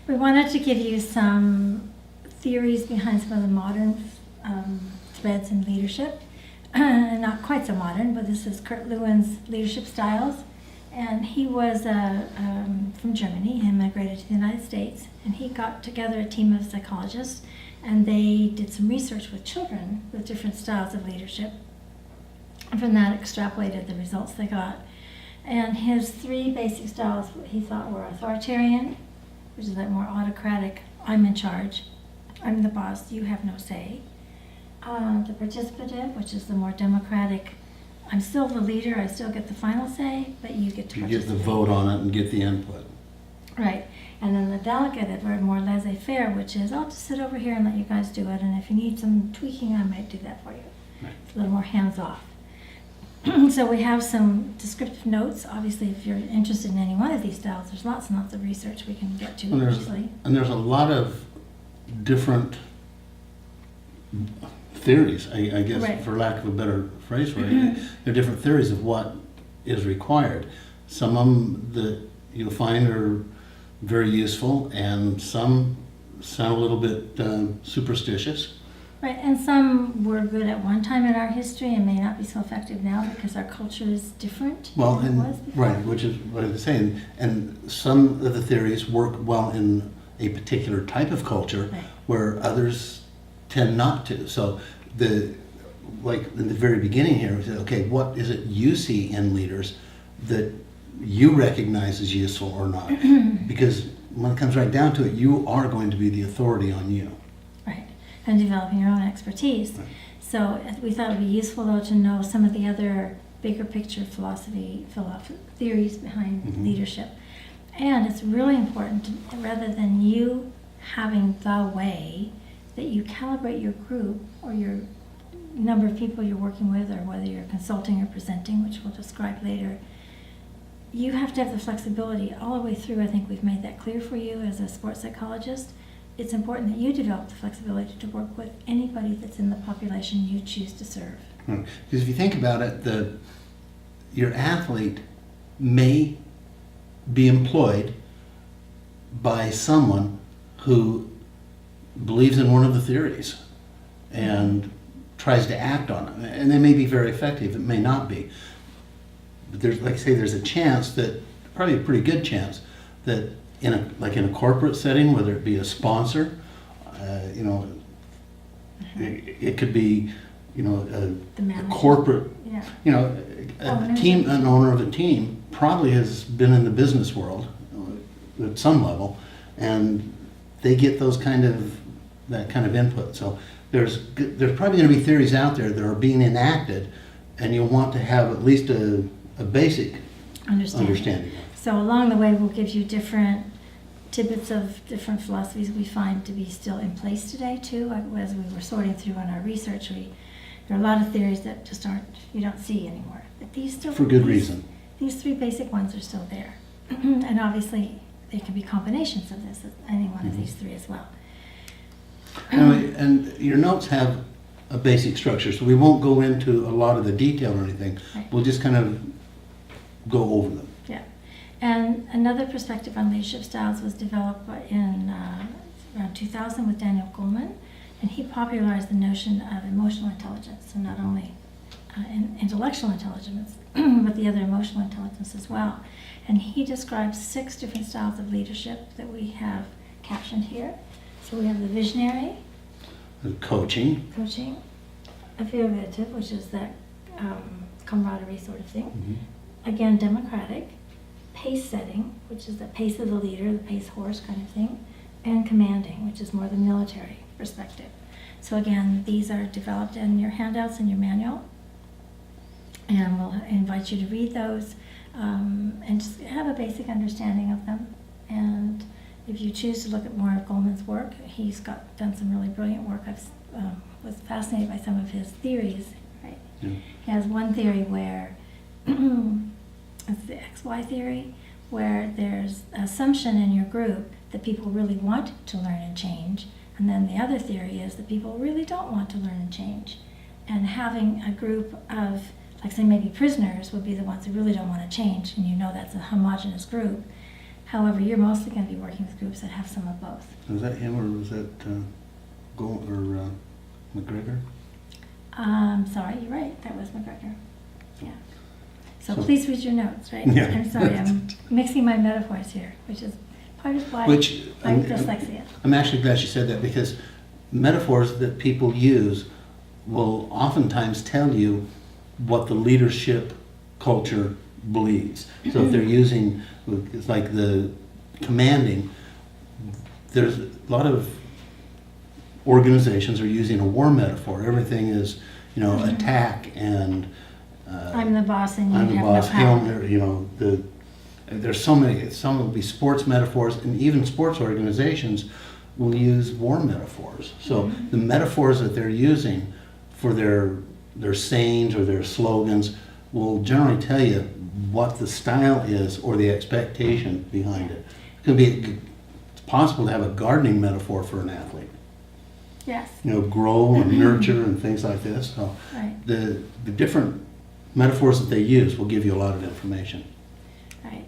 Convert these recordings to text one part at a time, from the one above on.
We wanted to give you some theories behind some of the modern threads in leadership. Not quite so modern, but this is Kurt Lewin's leadership styles. And he was from Germany. He immigrated to the United States, and he got together a team of psychologists, and they did some research with children with different styles of leadership. And from that, extrapolated the results they got. And his three basic styles he thought were authoritarian, which is that more autocratic, I'm in charge, I'm the boss, you have no say. The participative, which is the more democratic, I'm still the leader, I still get the final say, but you get to You participate. get the vote on it and get the input. Right. And then the delegative, or more laissez-faire, which is, I'll just sit over here and let you guys do it, and if you need some tweaking, I might do that for you. Right. It's a little more hands-off. So we have some descriptive notes. Obviously, if you're interested in any one of these styles, there's lots and lots of research we can get to easily. And there's a lot of different theories, I guess, Right. for lack of a better phrase for it. There are different theories of what is required. Some of them that you'll find are very useful, and some sound a little bit superstitious. Right, and some were good at one time in our history and may not be so effective now because our culture is different Well, than it was before. right, which is what I was saying. And some of the theories work well in a particular type of culture, Right. where others tend not to. So like in the very beginning here, we said, okay, what is it you see in leaders that you recognize as useful or not? Because when it comes right down to it, you are going to be the authority on you. Right, and developing your own expertise. Right. So we thought it would be useful, though, to know some of the other bigger picture theories behind leadership. And it's really important, rather than you having the way, that you calibrate your group or your number of people you're working with, or whether you're consulting or presenting, which we'll describe later. You have to have the flexibility all the way through. I think we've made that clear for you as a sports psychologist. It's important that you develop the flexibility to work with anybody that's in the population you choose to serve. Because if you think about it, your athlete may be employed by someone who believes in one of the theories and tries to act on it. And they may be very effective, it may not be. But there's, like I say, there's a chance that, probably a pretty good chance, that in a corporate setting, whether it be a sponsor, it could be, The a manager. corporate, Yeah. an owner of a team probably has been in the business world at some level, and they get that kind of input. So there's probably going to be theories out there that are being enacted, and you'll want to have at least a basic understanding. So along the way, we'll give you different tidbits of different philosophies we find to be still in place today too. As we were sorting through on our research, there are a lot of theories that just you don't see anymore. But these still, For good reason. These three basic ones are still there. And obviously, they can be combinations of any one of these three as well. And your notes have a basic structure, so we won't go into a lot of the detail or anything. Right. We'll just kind of go over them. Yeah. And another perspective on leadership styles was developed in around 2000 with Daniel Goleman, and he popularized the notion of emotional intelligence, and not only intellectual intelligence, but the other emotional intelligence as well. And he describes 6 different styles of leadership that we have captioned here. So we have the visionary, Coaching. affiliative, which is that camaraderie sort of thing. Mm-hmm. Again, democratic, pace setting, which is the pace of the leader, the pace horse kind of thing, and commanding, which is more the military perspective. So again, these are developed in your handouts and your manual, and we'll invite you to read those and just have a basic understanding of them. And if you choose to look at more of Goleman's work, he's done some really brilliant work. I was fascinated by some of his theories. Right? Yeah. He has one theory where it's the XY theory, where there's an assumption in your group that people really want to learn and change, and then the other theory is that people really don't want to learn and change. And having a group of, like say maybe prisoners would be the ones who really don't want to change, and that's a homogenous group. However, you're mostly going to be working with groups that have some of both. Was that him or was that McGregor? Sorry, you're right. That was McGregor. Yeah. So So- please read your notes, right? Yeah. I'm sorry, I'm mixing my metaphors here, which is part of why Which I'm dyslexia. I'm actually glad you said that, because metaphors that people use will oftentimes tell you what the leadership culture believes. So if they're using, it's like the commanding, there's a lot of organizations are using a war metaphor. Everything is, attack and I'm the boss and you I'm the have boss, no Hail power. Mary, there's so many, some will be sports metaphors, and even sports organizations will use war metaphors. So the metaphors that they're using for their sayings or their slogans will generally tell you what the style is or the expectation behind it. It's possible to have a gardening metaphor for an athlete. Yes, Grow and nurture and things like this. So right, the different metaphors that they use will give you a lot of information. right.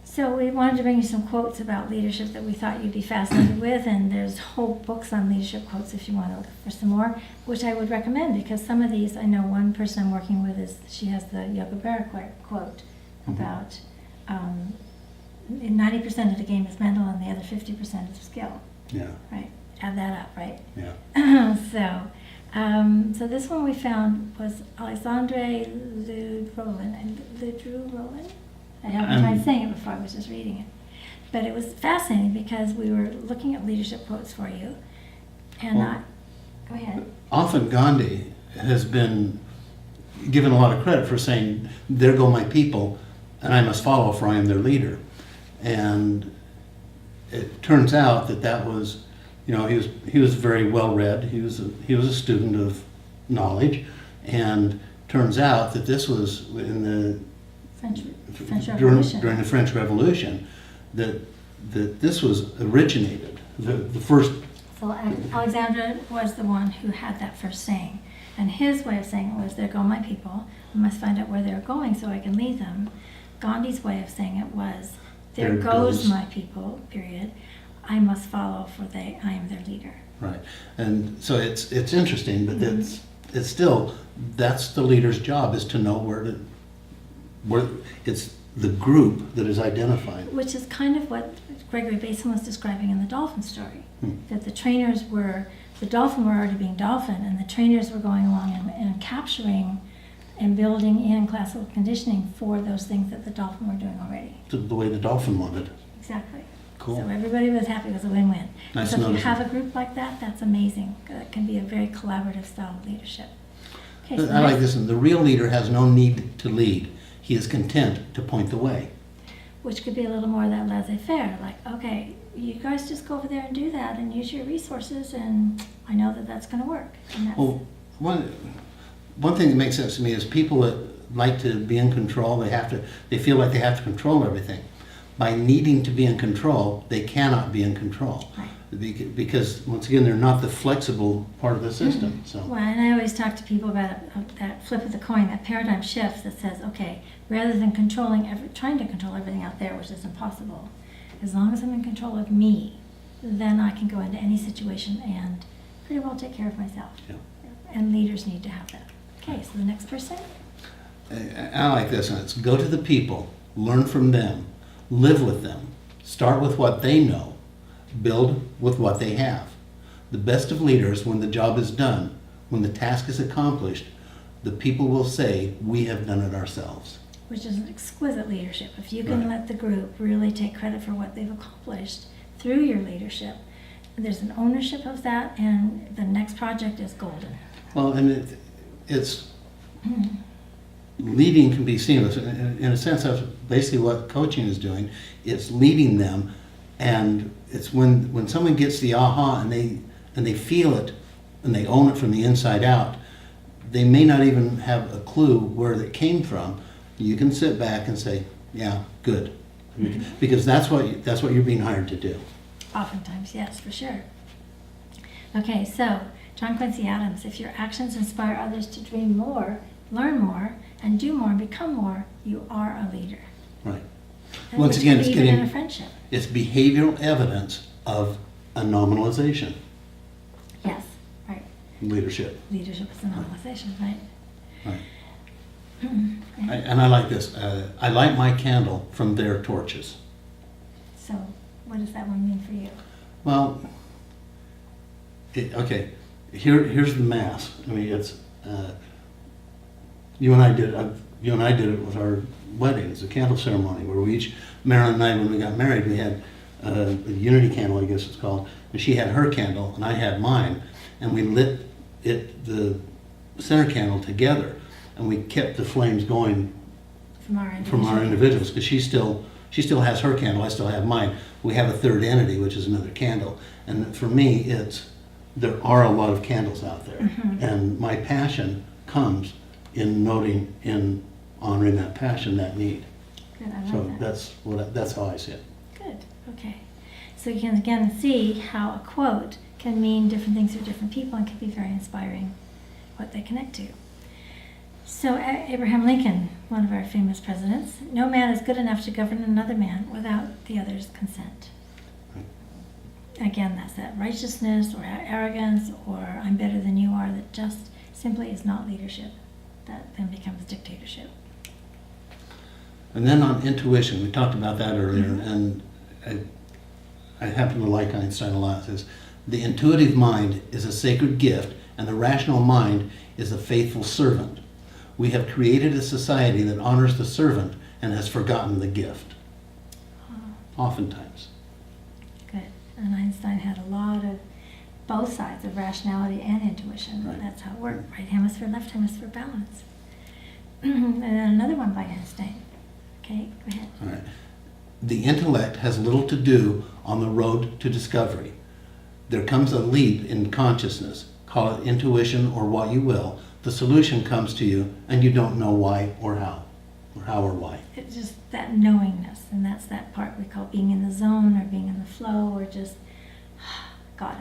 So we wanted to bring you some quotes about leadership that we thought you'd be fascinated with, and there's whole books on leadership quotes if you want to look for some more, which I would recommend, because some of these, I know one person I'm working with she has the Yoga Berra quote about 90% of the game is mental and the other 50% is skill, Yeah, right? Add that up, right? yeah. So this one we found was Alexandre Ledru-Rollin. I haven't tried saying it before, I was just reading it. But it was fascinating because we were looking at leadership quotes for you. And Well, go ahead. Often Gandhi has been given a lot of credit for saying, "There go my people, and I must follow, for I am their leader." And it turns out that was, he was very well read. He was a student of knowledge, and turns out that this was in the French during Revolution. the French Revolution, that this was originated. The first. So Alexandra was the one who had that first saying. And his way of saying it was, there go my people. I must find out where they're going so I can lead them. Gandhi's way of saying it was, there goes my people, period. I must follow, for I am their leader. Right, and so it's interesting, but it's still, that's the leader's job, is to know where it's the group that is identified. Which is kind of what Gregory Basin was describing in the dolphin story. That the dolphin were already being dolphin, and the trainers were going along and capturing and building in classical conditioning for those things that the dolphin were doing already. The way the dolphin wanted. Exactly. Cool. So everybody was happy. It was a win-win. Nice So if you noticing. have a group like that, that's amazing. It can be a very collaborative style of leadership. Okay, so I like next- this one. The real leader has no need to lead. He is content to point the way. which could be a little more of that laissez-faire, like, okay, you guys just go over there and do that and use your resources, and I know that that's going to work. And that's, Well, one thing that makes sense to me is people that like to be in control, they feel like they have to control everything. By needing to be in control, they cannot be in control. Right. Because, once again, they're not the flexible part of the system. So, Well, and I always talk to people about that flip of the coin, that paradigm shift that says, okay, rather than trying to control everything out there, which is impossible, as long as I'm in control of me, then I can go into any situation and pretty well take care of myself. Yeah. And leaders need to have that. Okay, so the next person. I like this one. It's go to the people, learn from them, live with them, start with what they know, build with what they have. The best of leaders, when the job is done, when the task is accomplished, the people will say, we have done it ourselves. Which is an exquisite leadership. If you can Right. let the group really take credit for what they've accomplished through your leadership, there's an ownership of that, and the next project is golden. Well, and it's leading can be seamless. In a sense, that's basically what coaching is doing. It's leading them, and it's when someone gets the aha and they feel it and they own it from the inside out. They may not even have a clue where it came from. You can sit back and say, "Yeah, good," because that's what you're being hired to do. Oftentimes, yes, for sure. Okay, so John Quincy Adams, if your actions inspire others to dream more, learn more, and do more and become more, you are a leader. Right. Once Which again, could it's be even in getting- a friendship. It's behavioral evidence of a nominalization Yes, right. leadership. Leadership is a normalization, right? Right. Mm-hmm. And I like this. I light my candle from their torches. So what does that one mean for you? Well, okay. Here's the mass. I mean, it's you and I did. You and I did it with our wedding. It's a candle ceremony where we each, Marilyn and I, when we got married, we had a unity candle, I guess it's called, and she had her candle and I had mine, and we lit the center candle together, and we kept the flames going From our individuals, because she still has her candle, I still have mine. We have a third entity, which is another candle. And for me, there are a lot of candles out there. Mhm. And my passion comes in noting, in honoring that passion, that need. Good, I like So that. that's how I see it. Good, okay. So you can again see how a quote can mean different things to different people and can be very inspiring what they connect to. So Abraham Lincoln, one of our famous presidents, no man is good enough to govern another man without the other's consent. Again, that's that righteousness or arrogance or I'm better than you are that just simply is not leadership. That then becomes dictatorship. And then on intuition, we talked about that earlier, Mhm. and I happen to like Einstein a lot. It says, the intuitive mind is a sacred gift, and the rational mind is a faithful servant. We have created a society that honors the servant and has forgotten the gift. Oftentimes. Good. And Einstein had a lot of both sides of rationality and intuition. Right. That's how it worked. Right hemisphere, left hemisphere balance. And then another one by Einstein. Okay, go ahead. All right. The intellect has little to do on the road to discovery. There comes a leap in consciousness, call it intuition or what you will. The solution comes to you and you don't know why or how or why. It's just that knowingness, and that's that part we call being in the zone or being in the flow or just, got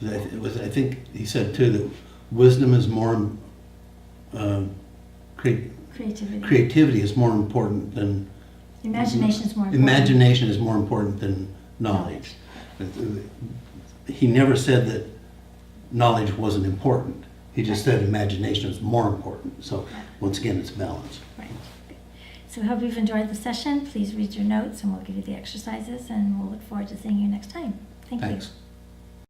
it. I think he said too that wisdom is more, creativity is more important than, Imagination is more important. imagination is more important than knowledge. He never said that knowledge wasn't important. He just said imagination is more important. So once again, it's balance. Right. So I hope you've enjoyed the session. Please read your notes and we'll give you the exercises and we'll look forward to seeing you next time. Thank you. Thanks.